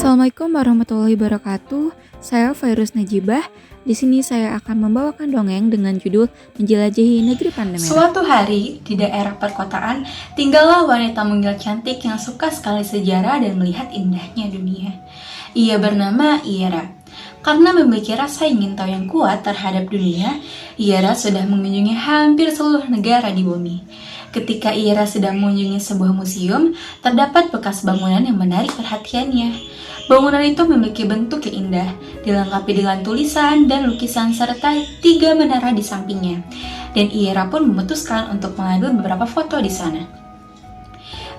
Assalamualaikum warahmatullahi wabarakatuh. Saya Fairuz Najibah. Di sini saya akan membawakan dongeng dengan judul Menjelajahi Negeri Pandemera. Suatu hari di daerah perkotaan tinggallah wanita mungil cantik yang suka sekali sejarah dan melihat indahnya dunia. Ia bernama Ira. Karena memiliki rasa ingin tahu yang kuat terhadap dunia, Ira sudah mengunjungi hampir seluruh negara di bumi. Ketika Ira sedang mengunjungi sebuah museum, terdapat bekas bangunan yang menarik perhatiannya. Bangunan itu memiliki bentuk yang indah, dilengkapi dengan tulisan dan lukisan serta 3 menara di sampingnya. Dan Ira pun memutuskan untuk mengambil beberapa foto di sana.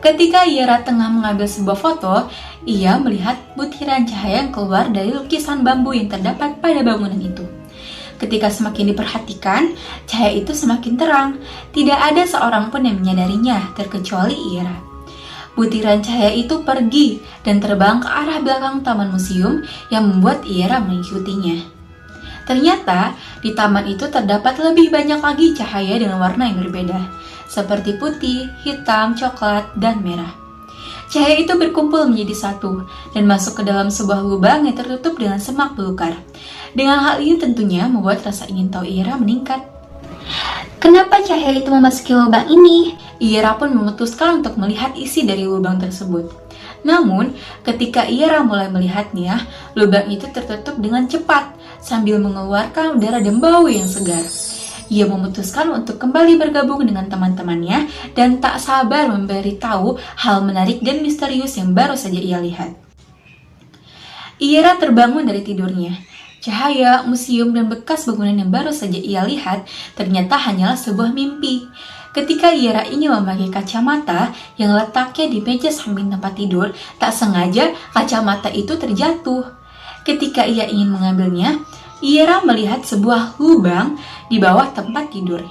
Ketika Ira tengah mengambil sebuah foto, ia melihat butiran cahaya yang keluar dari lukisan bambu yang terdapat pada bangunan itu. Ketika semakin diperhatikan, cahaya itu semakin terang. Tidak ada seorang pun yang menyadarinya, terkecuali Ira. Butiran cahaya itu pergi dan terbang ke arah belakang taman museum yang membuat Ira mengikutinya. Ternyata, di taman itu terdapat lebih banyak lagi cahaya dengan warna yang berbeda, seperti putih, hitam, coklat, dan merah. Cahaya itu berkumpul menjadi satu dan masuk ke dalam sebuah lubang yang tertutup dengan semak belukar. Dengan hal ini tentunya membuat rasa ingin tahu Ira meningkat. Kenapa cahaya itu memasuki lubang ini? Ira pun memutuskan untuk melihat isi dari lubang tersebut. Namun, ketika Ira mulai melihatnya, lubang itu tertutup dengan cepat sambil mengeluarkan udara dan bau yang segar. Ia memutuskan untuk kembali bergabung dengan teman-temannya dan tak sabar memberitahu hal menarik dan misterius yang baru saja ia lihat. Ira terbangun dari tidurnya. Cahaya, museum, dan bekas bangunan yang baru saja ia lihat ternyata hanyalah sebuah mimpi. Ketika Ira ingin memakai kacamata yang letaknya di meja samping tempat tidur, tak sengaja kacamata itu terjatuh. Ketika ia ingin mengambilnya, Ira melihat sebuah lubang di bawah tempat tidur.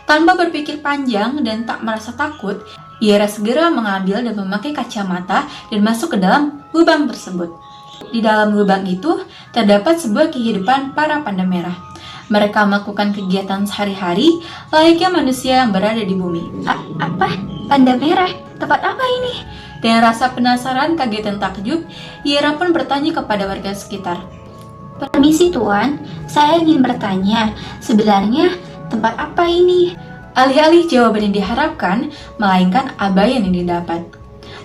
Tanpa berpikir panjang dan tak merasa takut, Ira segera mengambil dan memakai kacamata dan masuk ke dalam lubang tersebut. Di dalam lubang itu terdapat sebuah kehidupan para panda merah. Mereka melakukan kegiatan sehari-hari layaknya manusia yang berada di bumi. Apa? Panda merah? Tempat apa ini? Dengan rasa penasaran, kaget dan takjub, Ira pun bertanya kepada warga sekitar. Permisi tuan, saya ingin bertanya, sebenarnya tempat apa ini? Alih-alih jawaban yang diharapkan, melainkan abaian yang didapat.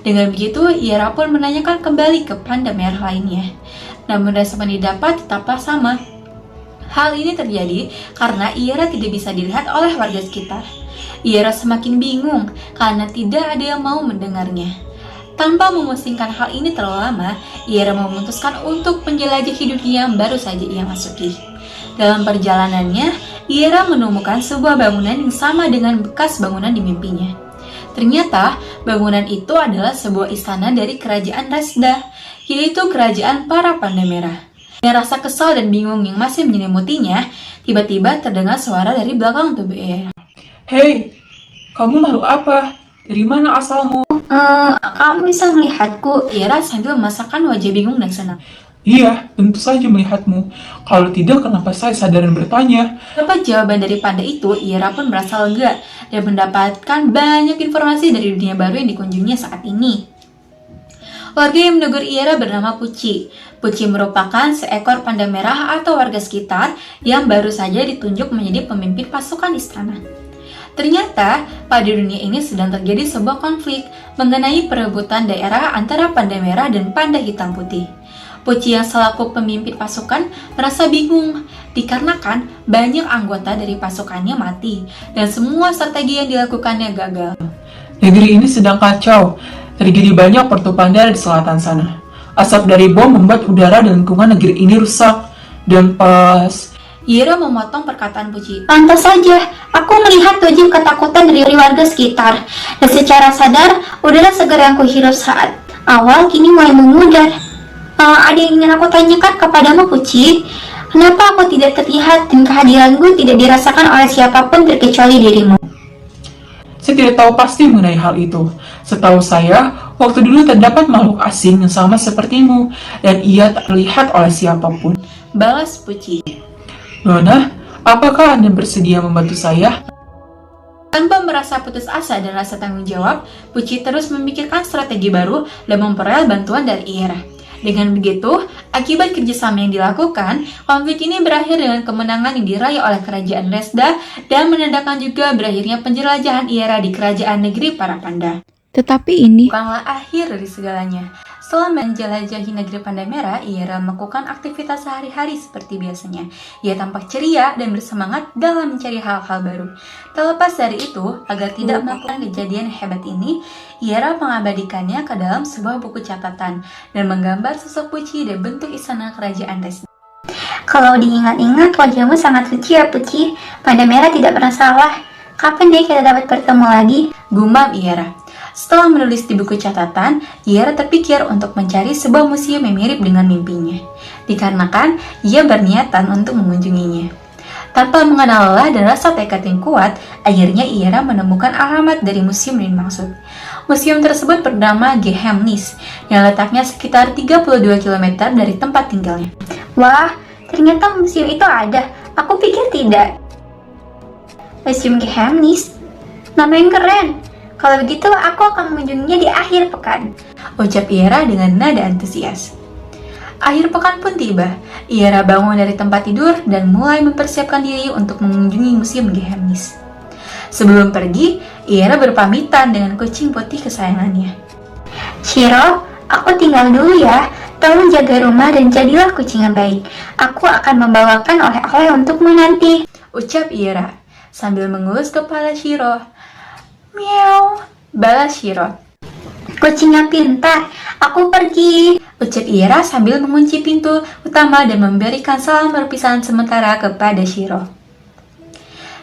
Dengan begitu, Ira pun menanyakan kembali ke panda merah lainnya. Namun respon yang didapat tetaplah sama. Hal ini terjadi karena Ira tidak bisa dilihat oleh warga sekitar. Ira semakin bingung karena tidak ada yang mau mendengarnya. Tanpa memusingkan hal ini terlalu lama, Ira memutuskan untuk menjelajahi dunia yang baru saja ia masuki. Dalam perjalanannya, Ira menemukan sebuah bangunan yang sama dengan bekas bangunan di mimpinya. Ternyata, bangunan itu adalah sebuah istana dari kerajaan Resda, yaitu kerajaan para panda merah. Dengan rasa kesal dan bingung yang masih menyelimutinya, tiba-tiba terdengar suara dari belakang tubuh Ira. Hei, kamu makhluk apa? Dari mana asalmu? Kamu bisa melihatku? Ira sambil memasakkan wajah bingung dan senang. Iya, tentu saja melihatmu. Kalau tidak, kenapa saya sadar dan bertanya? Dapat jawaban dari panda itu, Ira pun merasa lega dan mendapatkan banyak informasi dari dunia baru yang dikunjunginya saat ini. Warga yang menegur Ira bernama Puci. Puci merupakan seekor panda merah atau warga sekitar yang baru saja ditunjuk menjadi pemimpin pasukan istana. Ternyata, pada dunia ini sedang terjadi sebuah konflik mengenai perebutan daerah antara panda merah dan panda hitam putih. Puci yang selaku pemimpin pasukan merasa bingung dikarenakan banyak anggota dari pasukannya mati dan semua strategi yang dilakukannya gagal. Negeri ini sedang kacau. Terjadi banyak pertumpahan darah di selatan sana. Asap dari bom membuat udara dan lingkungan negeri ini rusak. Dan pas... Ira memotong perkataan Puci. Pantas saja, aku melihat wajah ketakutan dari warga sekitar. Dan secara sadar, udara segar yang kuhirup saat awal kini mulai memudar. Ada yang ingin aku tanyakan kepadamu, Puci. Kenapa aku tidak terlihat dan kehadiranku tidak dirasakan oleh siapapun terkecuali dirimu? Saya tidak tahu pasti mengenai hal itu. Setahu saya, waktu dulu terdapat makhluk asing yang sama sepertimu, dan ia tak terlihat oleh siapapun. Balas Puci. Nona, apakah Anda bersedia membantu saya? Tanpa merasa putus asa dan rasa tanggung jawab, Puci terus memikirkan strategi baru dan memperoleh bantuan dari Ira. Dengan begitu, akibat kerjasama yang dilakukan, konflik ini berakhir dengan kemenangan yang diraih oleh kerajaan Resda dan menandakan juga berakhirnya penjelajahan Iera di kerajaan negeri para panda. Tetapi ini Bukanlah akhir dari segalanya. Setelah menjelajahi negeri Panda Merah, Iera melakukan aktivitas sehari-hari seperti biasanya. Ia tampak ceria dan bersemangat dalam mencari hal-hal baru. Terlepas dari itu, agar tidak melakukan kejadian hebat ini, Iera mengabadikannya ke dalam sebuah buku catatan dan menggambar sosok Puci dan bentuk istana kerajaan Resda. Kalau diingat-ingat, wajahmu sangat lucu ya, Puci. Panda Merah tidak pernah salah. Kapan deh kita dapat bertemu lagi? Gumam Iera. Setelah menulis di buku catatan, Iera terpikir untuk mencari sebuah museum yang mirip dengan mimpinya. Dikarenakan ia berniatan untuk mengunjunginya. Tanpa mengenal lelah dan rasa tekad yang kuat, akhirnya Iera menemukan alamat dari museum yang dimaksud. Museum tersebut bernama Geheimnis, yang letaknya sekitar 32 km dari tempat tinggalnya. Wah, ternyata museum itu ada. Aku pikir tidak. Museum Geheimnis? Nama yang keren. Kalau begitu, aku akan mengunjunginya di akhir pekan. Ucap Iera dengan nada antusias. Akhir pekan pun tiba. Iera bangun dari tempat tidur dan mulai mempersiapkan diri untuk mengunjungi museum Geheimnis. Sebelum pergi, Iera berpamitan dengan kucing putih kesayangannya. Shiro, aku tinggal dulu ya. Tolong jaga rumah dan jadilah kucing yang baik. Aku akan membawakan oleh-oleh untukmu nanti. Ucap Iera sambil mengelus kepala Shiro. Miau, balas Shiro. Kucing yang pintar, aku pergi. Ucap Iera sambil mengunci pintu utama dan memberikan salam perpisahan sementara kepada Shiro.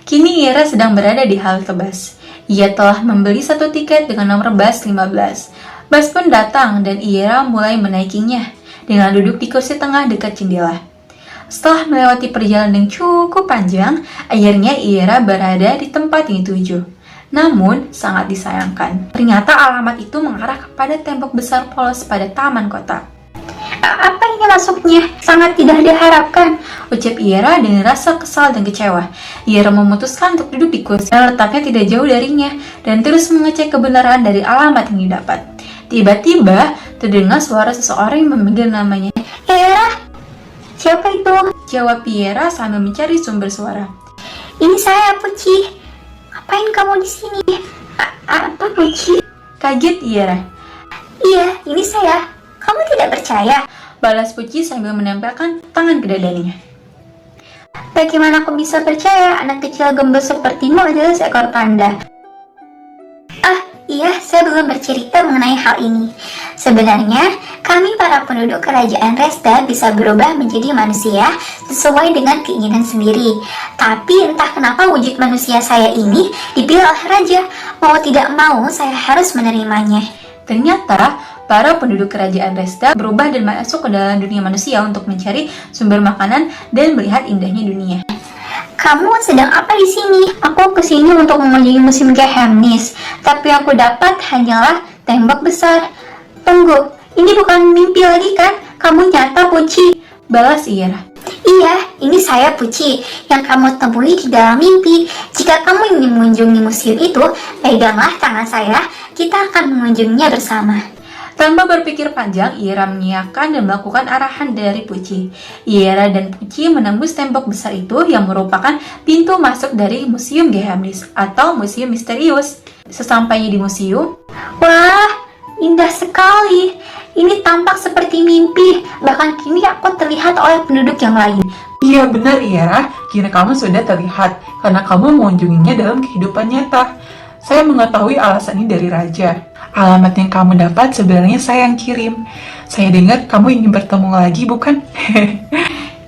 Kini Iera sedang berada di halte bus. Ia telah membeli satu tiket dengan nomor bus 15. Bus pun datang dan Iera mulai menaikinya dengan duduk di kursi tengah dekat jendela. Setelah melewati perjalanan yang cukup panjang, akhirnya Iera berada di tempat yang dituju. Namun, sangat disayangkan, ternyata alamat itu mengarah kepada tembok besar polos pada taman kota. Apa ini maksudnya? Sangat tidak diharapkan. Ucap Iera dengan rasa kesal dan kecewa. Iera memutuskan untuk duduk di kursi yang letaknya tidak jauh darinya dan terus mengecek kebenaran dari alamat yang didapat. Tiba-tiba, terdengar suara seseorang yang memanggil namanya. Era, siapa itu? Jawab Iera sambil mencari sumber suara. Ini saya, Puci. Ngapain kamu di sini? Apa, Puci? Kaget Iera. Iya, ini saya. Kamu tidak percaya? Balas Puci sambil menempelkan tangan ke dadanya. Bagaimana aku bisa percaya anak kecil gembel sepertimu adalah seekor panda? Iya, saya belum bercerita mengenai hal ini. Sebenarnya, kami para penduduk kerajaan Resda bisa berubah menjadi manusia sesuai dengan keinginan sendiri. Tapi entah kenapa wujud manusia saya ini dipilih oleh raja. Mau tidak mau, saya harus menerimanya. Ternyata, para penduduk kerajaan Resda berubah dan masuk ke dalam dunia manusia untuk mencari sumber makanan dan melihat indahnya dunia. Kamu sedang apa di sini? Aku kesini untuk mengunjungi museum Geheimnis, tapi aku dapat hanyalah tembok besar. Tunggu, ini bukan mimpi lagi kan? Kamu nyata, Puci. Balas Iera. Iya, ini saya, Puci, yang kamu temui di dalam mimpi. Jika kamu ingin mengunjungi museum itu, peganglah tangan saya, kita akan mengunjunginya bersama. Tanpa berpikir panjang, Iera mengiyakan dan melakukan arahan dari Puci. Iera dan Puci menembus tembok besar itu yang merupakan pintu masuk dari Museum Geheimnis atau Museum Misterius. Sesampainya di museum, Wah, indah sekali. Ini tampak seperti mimpi. Bahkan kini aku terlihat oleh penduduk yang lain. Iya benar Iera, kini kamu sudah terlihat karena kamu mengunjunginya dalam kehidupan nyata. Saya mengetahui alasan ini dari raja. Alamat yang kamu dapat sebenarnya saya yang kirim. Saya dengar kamu ingin bertemu lagi, bukan?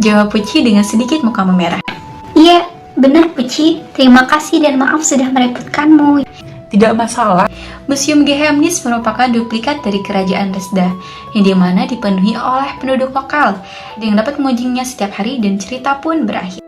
jawab Puci dengan sedikit muka memerah. Iya, benar, Puci. Terima kasih dan maaf sudah merepotkanmu. Tidak masalah. Museum Geheimnis merupakan duplikat dari kerajaan Resda, yang dimana dipenuhi oleh penduduk lokal, yang dapat mengunjunginya setiap hari dan cerita pun berakhir.